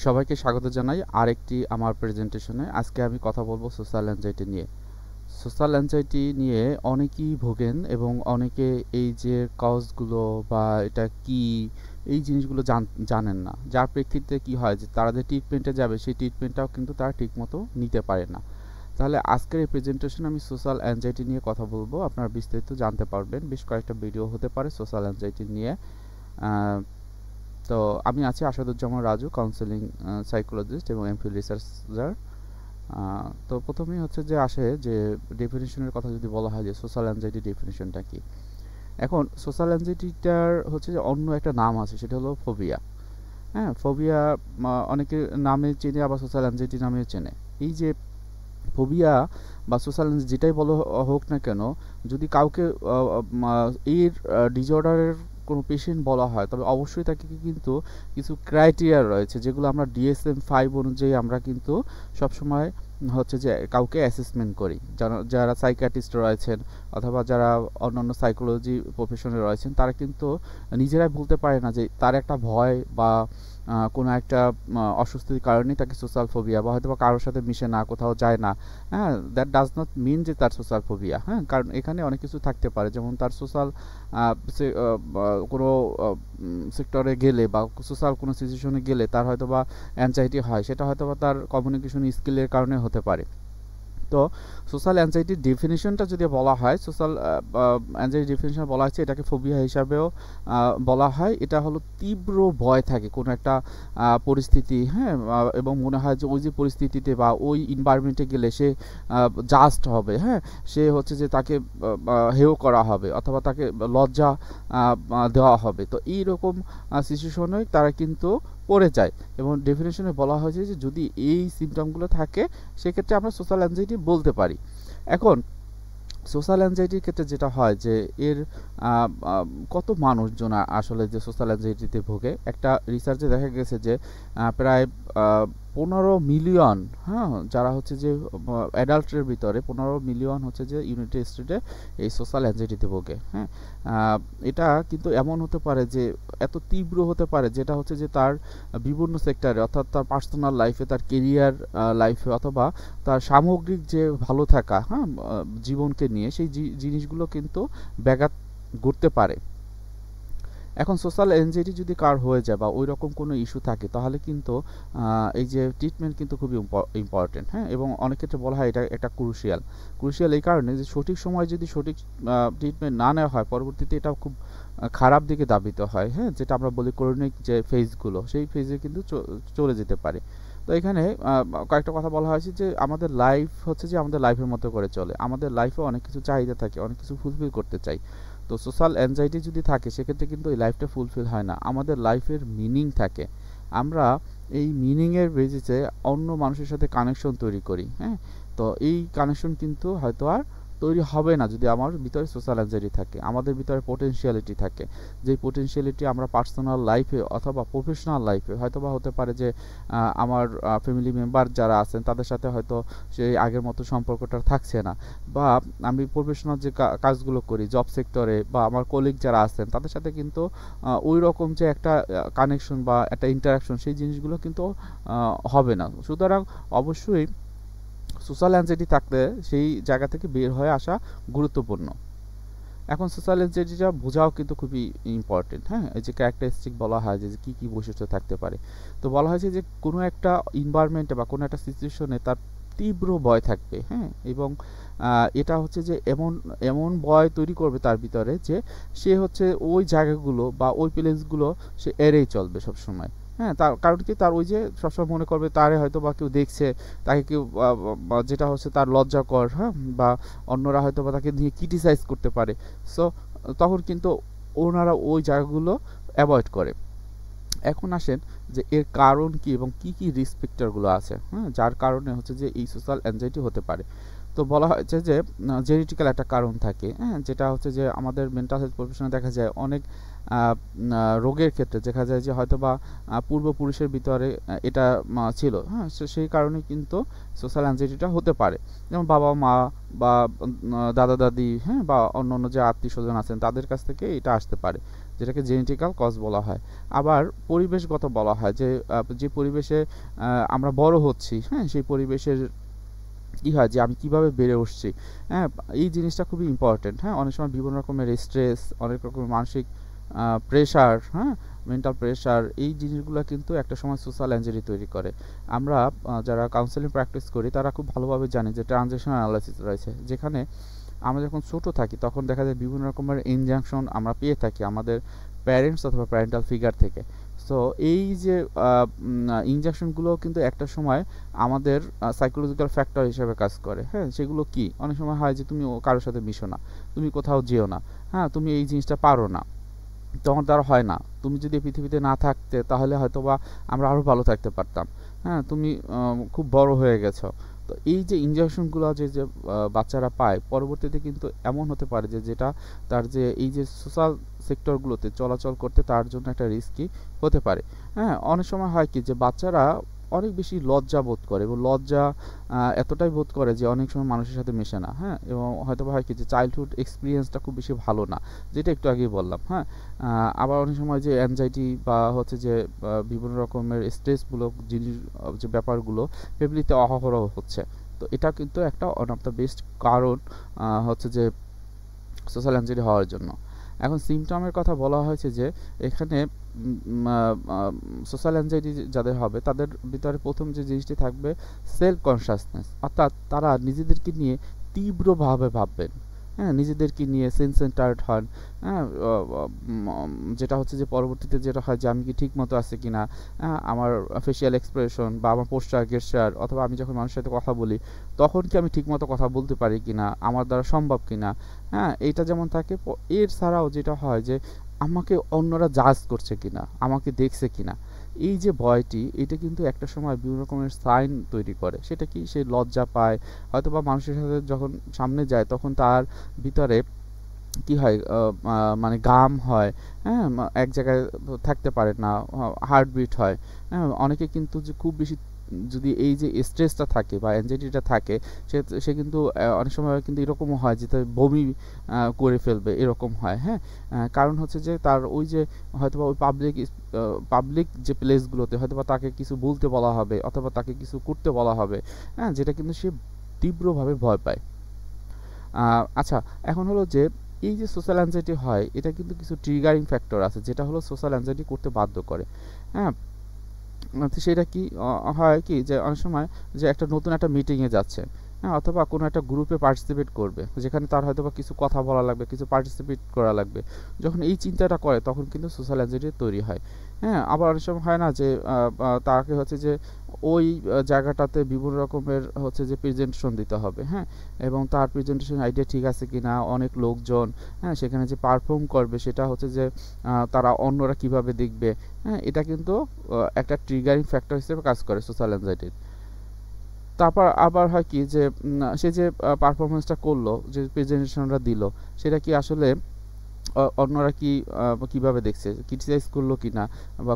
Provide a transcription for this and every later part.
সবাইকে স্বাগত জানাই আরেকটি আমার প্রেজেন্টেশনে। আজকে আমি কথা বলবো সোশ্যাল অ্যাংজাইটি নিয়ে। সোশ্যাল অ্যাংজাইটি নিয়ে অনেকেই ভোগেন এবং অনেকে এই যে কজগুলো বা এটা কি এই জিনিসগুলো জানেন না, যার প্রেক্ষিতে কি হয় যে তারা যে ট্রিটমেন্টে যাবে সেই ট্রিটমেন্টটাও কিন্তু তারা ঠিকমতো নিতে পারে না। তাহলে আজকের এই প্রেজেন্টেশনে আমি সোশ্যাল অ্যাংজাইটি নিয়ে কথা বলবো, আপনারা বিস্তারিত জানতে পারবেন। বেশ কয়েকটা ভিডিও হতে পারে সোশ্যাল অ্যাংজাইটি নিয়ে। তো আমি আছি আসাদুজ্জামান রাজু, কাউন্সেলিং সাইকোলজিস্ট এবং এমফিল রিসার্চার। তো প্রথমেই হচ্ছে যে আসে যে ডেফিনিশনের কথা যদি বলা হয় যে সোশ্যাল অ্যাংজাইটি ডেফিনিশনটা কি। এখন সোশ্যাল অ্যাংজাইটিটার হচ্ছে যে অন্য একটা নাম আছে, সেটা হলো ফোবিয়া। হ্যাঁ, ফোবিয়া অনেকে নামে চেনে, আবার সোশ্যাল অ্যাংজাইটি নামে চেনে। এই যে ফোবিয়া বা সোশ্যাল যেটাই বলো হোক না কেন, যদি কাউকে এর ডিসঅর্ডারের কোনো পেশেন্ট বলা হয়, তবে অবশ্যই তাকে কিন্তু কিছু ক্রাইটেরিয়া রয়েছে, যেগুলো আমরা DSM-5 অনুযায়ী আমরা কিন্তু সবসময় হচ্ছে যে কাউকে অ্যাসেসমেন্ট করি। যারা সাইকিয়াট্রিস্ট রয়েছেন অথবা যারা অন্যান্য সাইকোলজি প্রফেশনে রয়েছেন, তারা কিন্তু নিজেরাই বলতে পারে না যে তার একটা ভয় বা কোনো একটা অস্বস্তির কারণেই তাকে সোশ্যাল ফোবিয়া, বা হয়তো বা কারোর সাথে মিশে না, কোথাও যায় না। হ্যাঁ, দ্যাট ডাজ নট মিন যে তার সোশ্যাল ফোবিয়া। হ্যাঁ, কারণ এখানে অনেক কিছু থাকতে পারে, যেমন তার সোশ্যাল কোনো সেক্টরে গেলে বা সোশ্যাল কোনো সিচুয়েশনে গেলে তার হয়তো বা অ্যাংজাইটি হয়, সেটা হয়তো বা তার কমিউনিকেশন স্কিলের কারণে হতে পারে। তো সোশ্যাল অ্যাংজাইটির ডেফিনিশনটা যদি বলা হয়, সোশ্যাল অ্যাংজাইটি ডেফিনিশন বলা হচ্ছে এটাকে ফোবিয়া হিসাবেও বলা হয়। এটা হলো তীব্র ভয় থাকে কোনো একটা পরিস্থিতি, হ্যাঁ, এবং মনে হয় যে ওই যে পরিস্থিতিতে বা ওই এনভায়রনমেন্টে গেলে সে জাস্ট হবে, হ্যাঁ, সে হচ্ছে যে তাকে হেয় করা হবে অথবা তাকে লজ্জা দেওয়া হবে। তো এইরকম সিচুয়েশনে তারা কিন্তু পড়ে যায়, এবং ডেফিনেশনে বলা হয়েছে যে যদি এই সিমটমগুলো থাকে সেক্ষেত্রে আমরা সোশ্যাল অ্যাংজাইটি বলতে পারি। এখন সোশ্যাল অ্যাংজাইটির ক্ষেত্রে যেটা হয় যে এর কত মানুষজন আসলে যে সোশ্যাল অ্যাংজাইটিতে ভোগে। একটা রিসার্চে দেখা গেছে যে প্রায় 15 মিলিয়ন, হ্যাঁ, যারা হচ্ছে যে অ্যাডাল্টের ভিতরে 15 মিলিয়ন হচ্ছে যে ইউনাইটেড স্টেটে এই সোশ্যাল অ্যাংজাইটিতে ভোগে। হ্যাঁ, এটা কিন্তু এমন হতে পারে যে এত তীব্র হতে পারে যেটা হচ্ছে যে তার বিভিন্ন সেক্টরে, অর্থাৎ তার পার্সোনাল লাইফে, তার কেরিয়ার লাইফে, অথবা তার সামগ্রিক যে ভালো থাকা, হ্যাঁ, জীবনকে নিয়ে সেই জিনিসগুলো কিন্তু ব্যাঘাত ঘটতে পারে। এখন সোশ্যাল অ্যাংজাইটি যদি কার হয়ে যায় বা ওই রকম কোনো ইস্যু থাকে, তাহলে কিন্তু এই যে ট্রিটমেন্ট কিন্তু খুবই ইম্পর্টেন্ট। হ্যাঁ, এবং অনেক ক্ষেত্রে বলা হয় এটা একটা ক্রুশিয়াল এই কারণে যে সঠিক সময় যদি সঠিক ট্রিটমেন্ট না নেওয়া হয়, পরবর্তীতে এটা খুব খারাপ দিকে ধাবিত হয়। হ্যাঁ, যেটা আমরা বলি ক্রনিক যে ফেজগুলো, সেই ফেজে কিন্তু চলে যেতে পারে। তো এখানে কয়েকটা কথা বলা হয়েছে যে আমাদের লাইফ হচ্ছে যে আমাদের লাইফের মতো করে চলে, আমাদের লাইফে অনেক কিছু চাহিদা থাকে, অনেক কিছু ফুলফিল করতে চাই। তো সোশ্যাল অ্যাংজাইটি যদি থাকে সেক্ষেত্রে কিন্তু এই লাইফটা ফুলফিল হয় না, আমাদের লাইফের মিনিং থাকে। আমরা এই মিনিংয়ের বেসিসে অন্য মানুষের সাথে কানেকশন তৈরি করি। হ্যাঁ, তো এই কানেকশন কিন্তু হয়তো আর তৈরি হবে না যদি আমার ভিতরে সোশ্যাল অ্যাংজাইটি থাকে, আমাদের ভিতরে পোটেনশিয়ালিটি থাকে। যে পোটেনশিয়ালিটি আমরা পার্সোনাল লাইফে অথবা প্রফেশনাল লাইফে হয়তো বা হতে পারে যে আমার ফ্যামিলি মেম্বার যারা আছেন তাদের সাথে হয়তো সেই আগের মতো সম্পর্কটা থাকছে না, বা আমি প্রফেশনাল যে কাজগুলো করি জব সেক্টরে বা আমার কলিগ যারা আছেন তাদের সাথে কিন্তু ওই রকম যে একটা কানেকশন বা একটা ইন্টারাকশন, সেই জিনিসগুলো কিন্তু হবে না। সুতরাং অবশ্যই সোশ্যাল অ্যাংজাইটি থাকলে সেই জায়গা থেকে বের হয়ে আসা গুরুত্বপূর্ণ। এখন সোশ্যাল অ্যাংজাইটিটা বোঝাও কিন্তু খুবই ইম্পর্টেন্ট। হ্যাঁ, এই যে ক্যারেক্টারিস্টিক বলা হয় যে কী কী বৈশিষ্ট্য থাকতে পারে। তো বলা হয়েছে যে কোনো একটা এনভায়রনমেন্টে বা কোনো একটা সিচুয়েশনে তার তীব্র ভয় থাকবে। হ্যাঁ, এবং এটা হচ্ছে যে এমন এমন ভয় তৈরি করবে তার ভিতরে যে সে হচ্ছে ওই জায়গাগুলো বা ওই প্লেসগুলো সে এড়িয়ে চলবে সবসময়। হ্যাঁ, তার কারণ কি, তার ওই যে সবসময় মনে করবে তারে হয়তো বা কেউ দেখছে, তাকে কেউ যেটা হচ্ছে তার লজ্জাকর, হ্যাঁ, বা অন্যরা হয়তো বা তাকে নিয়ে ক্রিটিসাইজ করতে পারে। সো তখন কিন্তু ওনারা ওই জায়গাগুলো অ্যাভয়েড করে। এখন আসেন যে এর কারণ কি এবং কি কি রিস্ক ফ্যাক্টরগুলো আছে, হ্যাঁ, যার কারণে হচ্ছে যে এই সোশ্যাল অ্যাংজাইটি হতে পারে। তো তো বলা হয়েছে যে জেনেটিক্যাল একটা কারণ থাকে, হ্যাঁ, যেটা হচ্ছে যে আমাদের মেন্টাল হেলথ প্রফেশনে দেখা যায় অনেক রোগের ক্ষেত্রে দেখা যায় যে হয়তো বা পূর্বপুরুষের ভিতরে এটা ছিল, হ্যাঁ, সেই কারণে কিন্তু সোশ্যাল অ্যাংজাইটিটা হতে পারে। যেমন বাবা মা বা দাদা দাদি, হ্যাঁ, বা অন্য অন্য যে আত্মীয় স্বজন আছেন তাদের কাছ থেকে এটা আসতে পারে, যেটাকে জেনেটিক্যাল কজ বলা হয়। আবার পরিবেশগত বলা হয় যে যে পরিবেশে আমরা বড় হচ্ছি, হ্যাঁ, সেই পরিবেশের কি হয় যে আমি কিভাবে বেড়ে উঠছি, হ্যাঁ, এই জিনিসটা খুবই ইম্পর্টেন্ট। হ্যাঁ, অনেক সময় বিভিন্ন রকমের স্ট্রেস, অনেক রকমের মানসিক প্রেশার, হ্যাঁ, মেন্টাল প্রেশার, এই জিনিসগুলো কিন্তু একটা সময় সোশ্যাল অ্যাংজাইটি তৈরি করে। আমরা যারা কাউন্সেলিং প্র্যাকটিস করি তারা খুব ভালোভাবে জানি যে ট্রানজ্যাকশন অ্যানালাইসিস রয়েছে, যেখানে আমরা যখন ছোট থাকি তখন দেখা যায় বিভিন্ন রকমের ইনজাংশন আমরা পেয়ে থাকি আমাদের প্যারেন্টস অথবা প্যারেন্টাল ফিগার থেকে। সো এই যে ইনজেকশনগুলো কিন্তু একটা সময় আমাদের সাইকোলজিক্যাল ফ্যাক্টর হিসেবে কাজ করে। হ্যাঁ, সেগুলো কি, অনেক সময় হয় যে তুমি কারোর সাথে মিশো না, তুমি কোথাও যেও না, হ্যাঁ, তুমি এই জিনিসটা পারো না, তোমার দ্বারা হয় না, তুমি যদি পৃথিবীতে না থাকতে তাহলে হয়তো বা আমরা আরও ভালো থাকতে পারতাম, হ্যাঁ, তুমি খুব বড় হয়ে গেছো। তো এই যে ইনজেকশনগুলো যে যে বাচ্চারা পায় পরবর্তীতে কিন্তু এমন হতে পারে যে যেটা তার যে এই যে সোশ্যাল সেক্টরগুলোতে চলাচল করতে তার জন্য একটা রিস্কি হতে পারে। হ্যাঁ, অনেক সময় হয় কি যে বাচ্চারা অনেক বেশি লজ্জা বোধ করে এবং লজ্জা এতটাই বোধ করে যে অনেক সময় মানুষের সাথে মেশে না। হ্যাঁ, এবং হয়তো হয় কি যে চাইল্ডহুড এক্সপিরিয়েন্সটা খুব বেশি ভালো না, যেটা একটু আগেই বললাম। হ্যাঁ, আবার অনেক সময় যে অ্যাংজাইটি বা হচ্ছে যে বিভিন্ন রকমের স্ট্রেসমূলক জিনিস, যে ব্যাপারগুলো ফ্যামিলিতে অহরহ হচ্ছে। তো এটা কিন্তু একটা ওয়ান অফ দ্য বেস্ট কারণ হচ্ছে যে সোশ্যাল অ্যাংজাইটি হওয়ার জন্য। এখন সিমটমের কথা বলা হয়েছে যে এখানে সোশ্যাল অ্যাংজাইটি যাদের হবে তাদের ভিতরে প্রথম যে জিনিসটি থাকবে সেলফ কনসাসনেস, অর্থাৎ তারা নিজেদেরকে নিয়ে তীব্রভাবে ভাববেন, হ্যাঁ, নিজেদেরকে নিয়ে সেন্টার্ড হন। হ্যাঁ, যেটা হচ্ছে যে পরবর্তীতে যেটা হয় যে আমি কি ঠিক মতো আছে কিনা, আমার ফেসিয়াল এক্সপ্রেশন বা আমার পোস্টার গেস্টার, অথবা আমি যখন মানুষের সাথে কথা বলি তখন কি আমি ঠিক মতো কথা বলতে পারি কিনা, আমার দ্বারা সম্ভব কিনা, হ্যাঁ, এইটা যেমন থাকে। এর ছাড়াও যেটা হয় যে আমাকে অন্যরা জাজ করছে কিনা, আমাকে দেখছে কিনা, এই যে ভয়টি, এটা কিন্তু একটা সময় বিভিন্ন রকমের সাইন তৈরি করে। সেটা কি, সে লজ্জা পায়, হয়তো বা মানুষের সাথে যখন সামনে যায় তখন তার ভিতরে কি হয়, মানে গাম হয়, হ্যাঁ, এক জায়গায় থাকতে পারে না, হার্টবিট হয়। হ্যাঁ, অনেকে কিন্তু যে খুব বেশি যদি এই যে স্ট্রেসটা থাকে বা অ্যাংজাইটিটা থাকে, সে সে কিন্তু অনেক সময় কিন্তু এরকমও হয় যে তার বমি করে ফেলবে, এরকম হয়। হ্যাঁ, কারণ হচ্ছে যে তার ওই যে হয়তোবা ওই পাবলিক যে প্লেসগুলোতে হয়তোবা তাকে কিছু বলতে বলা হবে অথবা তাকে কিছু করতে বলা হবে, হ্যাঁ, যেটা কিন্তু সে তীব্রভাবে ভয় পায়। আচ্ছা, এখন হলো যে এই যে সোশ্যাল অ্যাংজাইটি হয় এটা কিন্তু কিছু ট্রিগারিং ফ্যাক্টর আছে যেটা হলো সোশ্যাল অ্যাংজাইটি করতে বাধ্য করে। হ্যাঁ, তো সেটা কি হয় কি যে অনেক সময় যে একটা নতুন একটা মিটিংয়ে যাচ্ছে, হ্যাঁ, অথবা কোনো একটা গ্রুপে পার্টিসিপেট করবে যেখানে তার হয়তোবা কিছু কথা বলা লাগবে, কিছু পার্টিসিপেট করা লাগবে। যখন এই চিন্তাটা করে তখন কিন্তু সোশ্যাল অ্যাংজাইটি তৈরি হয়। হ্যাঁ, আবার অনেক সময় হয় না যে তাকে হচ্ছে যে ওই জায়গাটাতে বিভিন্ন রকমের হচ্ছে যে প্রেজেন্টেশন দিতে হবে, হ্যাঁ, এবং তার প্রেজেন্টেশন আইডিয়া ঠিক আছে কিনা, অনেক লোকজন, হ্যাঁ, সেখানে যে পারফর্ম করবে সেটা হচ্ছে যে তারা অন্যরা কিভাবে দেখবে, হ্যাঁ, এটা কিন্তু একটা ট্রিগারিং ফ্যাক্টর হিসেবে কাজ করে সোশ্যাল অ্যাংজাইটির। তারপর আবার হয় কি যে সে যে পারফরমেন্সটা করলো, যে প্রেজেন্টেশনটা দিল, সেটা কি আসলে অন্যরা কি কিভাবে দেখছে, ক্রিটিসাইজ করলো কিনা, বা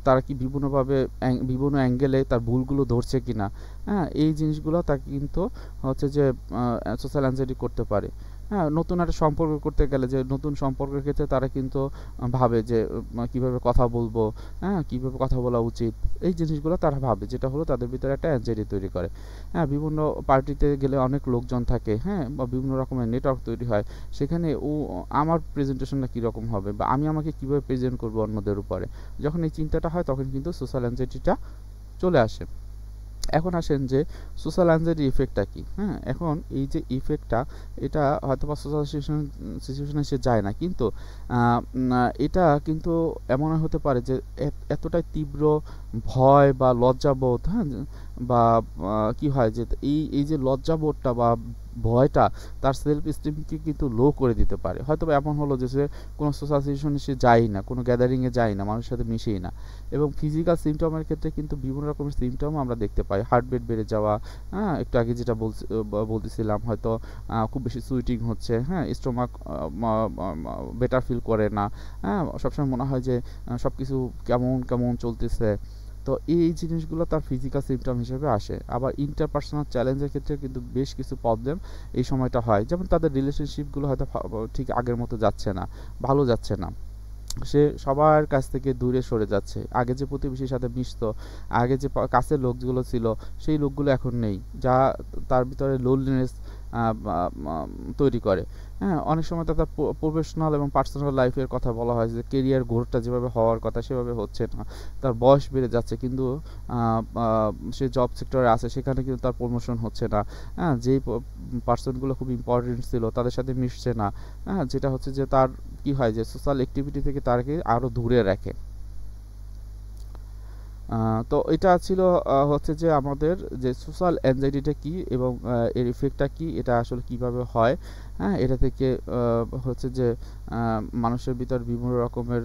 তারা কি বিভিন্নভাবে বিভিন্ন অ্যাঙ্গেলে তার ভুলগুলো ধরছে কিনা, হ্যাঁ, এই জিনিসগুলো তাকে কিন্তু হচ্ছে যে সোশ্যাল অ্যাংজাইটি করতে পারে। হ্যাঁ, নতুন একটা সম্পর্ক করতে গেলে যে নতুন সম্পর্কের ক্ষেত্রে তারা কিন্তু ভাবে যে কিভাবে কথা বলবো, হ্যাঁ, কিভাবে কথা বলা উচিত, এই জিনিসগুলো তারা ভাবে, যেটা হলো তাদের ভিতরে একটা অ্যাংজাইটি তৈরি করে। হ্যাঁ, বিভিন্ন পার্টিতে গেলে অনেক লোকজন থাকে, হ্যাঁ, বা বিভিন্ন রকমের নেটওয়ার্ক তৈরি হয়, সেখানে আমার প্রেজেন্টেশনটা কীরকম হবে বা আমি আমাকে কীভাবে প্রেজেন্ট করবো অন্যদের উপরে, যখন এই চিন্তাটা হয় তখন কিন্তু সোশ্যাল অ্যাংজাইটিটা চলে আসে। এখন আসেন যে সোশ্যাল অ্যাংজাইটি ইফেক্টটা কি। হ্যাঁ, এখন এই যে ইফেক্টটা, এটা হয়তো বা সোশ্যাল সিচুয়েশনে সে যায় না, কিন্তু এটা কিন্তু এমন হতে পারে যে এতটাই তীব্র ভয় বা লজ্জাবোধ, হ্যাঁ, বা কি হয় যে এই যে লজ্জাবোধটা বা ভয়টা তার সেলফ এস্টিমকে কিন্তু লো করে দিতে পারে। হয়তো এমন হলো যে সে কোনো সোশ্যাল সিচুয়েশনে সে যায় না, কোনো গ্যাদারিংয়ে যায় না, মানুষের সাথে মিশেই না। এবং ফিজিক্যাল সিমটমের ক্ষেত্রে কিন্তু বিভিন্ন রকমের সিমটম আমরা দেখতে পাই। হার্টবিট বেড়ে যাওয়া, হ্যাঁ, একটু আগে যেটা বলতেছিলাম, হয়তো খুব বেশি সুইটিং হচ্ছে, হ্যাঁ, স্টোমাক বেটার ফিল করে না, হ্যাঁ, সবসময় মনে হয় যে সব কিছু কেমন কেমন চলতেছে। তো এই জিনিসগুলো তার ফিজিক্যাল সিমটম হিসেবে আসে। আবার ইন্টারপার্সোনাল চ্যালেঞ্জের ক্ষেত্রে কিন্তু বেশ কিছু প্রবলেম এই সময়টা হয়। যেমন তাদের রিলেশনশিপগুলো হয়তো ঠিক আগের মতো যাচ্ছে না, ভালো যাচ্ছে না। সে সবার কাছ থেকে দূরে সরে যাচ্ছে। আগে যে প্রতিবেশীর সাথে মিশতো, আগে যে কাছের লোকগুলো ছিল, সেই লোকগুলো এখন নেই, যা তার ভিতরে লোনলিনেস তৈরি করে। হ্যাঁ, অনেক সময় তার প্রফেশনাল এবং পার্সোনাল লাইফের কথা বলা হয় যে কেরিয়ার গ্রোথটা যেভাবে হওয়ার কথা সেভাবে হচ্ছে না। তার বয়স বেড়ে যাচ্ছে কিন্তু সে জব সেক্টরে আছে, সেখানে কিন্তু তার প্রমোশন হচ্ছে না। হ্যাঁ, যেই পার্সনগুলো খুব ইম্পর্টেন্ট ছিল তাদের সাথে মিশছে না। হ্যাঁ, যেটা হচ্ছে যে তার কি হয় যে সোশ্যাল অ্যাক্টিভিটি থেকে তাকে আরও দূরে রাখে। তো এটা ছিল হচ্ছে যে আমাদের যে সোশ্যাল অ্যাংজাইটিটা কী এবং এর ইফেক্টটা কী, এটা আসলে কিভাবে হয়। হ্যাঁ, এটা থেকে হচ্ছে যে মানুষের ভিতর বিভিন্ন রকমের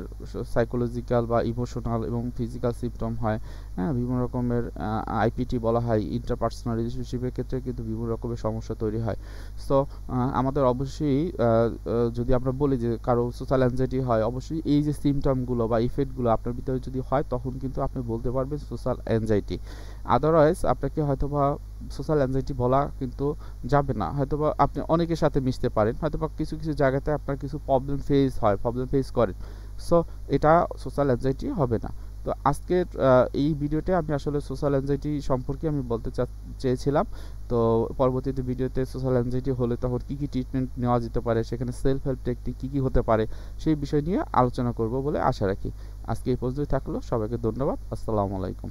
সাইকোলজিক্যাল বা ইমোশনাল এবং ফিজিক্যাল সিমটম হয়। হ্যাঁ, বিভিন্ন রকমের আইপিটি বলা হয়, ইন্টারপার্সোনাল রিলেশনশিপের ক্ষেত্রে কিন্তু বিভিন্ন রকমের সমস্যা তৈরি হয়। সো আমাদের অবশ্যই যদি আমরা বলি যে কারো সোশ্যাল অ্যাংজাইটি হয়, অবশ্যই এই যে সিমটমগুলো বা ইফেক্টগুলো আপনার ভিতরে যদি হয় তখন কিন্তু আপনি বলতে পারবেন সোশ্যাল অ্যাংজাইটি। আদারওয়াইজ আপনাকে হয়তোবা সোশ্যাল অ্যাংজাইটি বলা কিন্তু যাবে না। হয়তোবা আপনি অনেকের সাথে মিশতে পারেন, হয়তোবা কিছু কিছু জায়গাতে আপনার কিছু প্রবলেম ফেস করেন। সো এটা সোশ্যাল অ্যাংজাইটি হবে না। তো আজকের এই ভিডিওতে আমি আসলে সোশ্যাল অ্যাংজাইটি সম্পর্কে আমি বলতে চেয়েছিলাম। তো পরবর্তীতে ভিডিওতে সোশ্যাল অ্যাংজাইটি হলে তখন কী কী ট্রিটমেন্ট নেওয়া যেতে পারে, সেখানে সেলফ হেল্প টেকনিক কী কী হতে পারে, সেই বিষয় নিয়ে আলোচনা করব বলে আশা রাখি। আজকে এই পর্যন্তই থাকলো। সবাইকে ধন্যবাদ। আসসালামু আলাইকুম।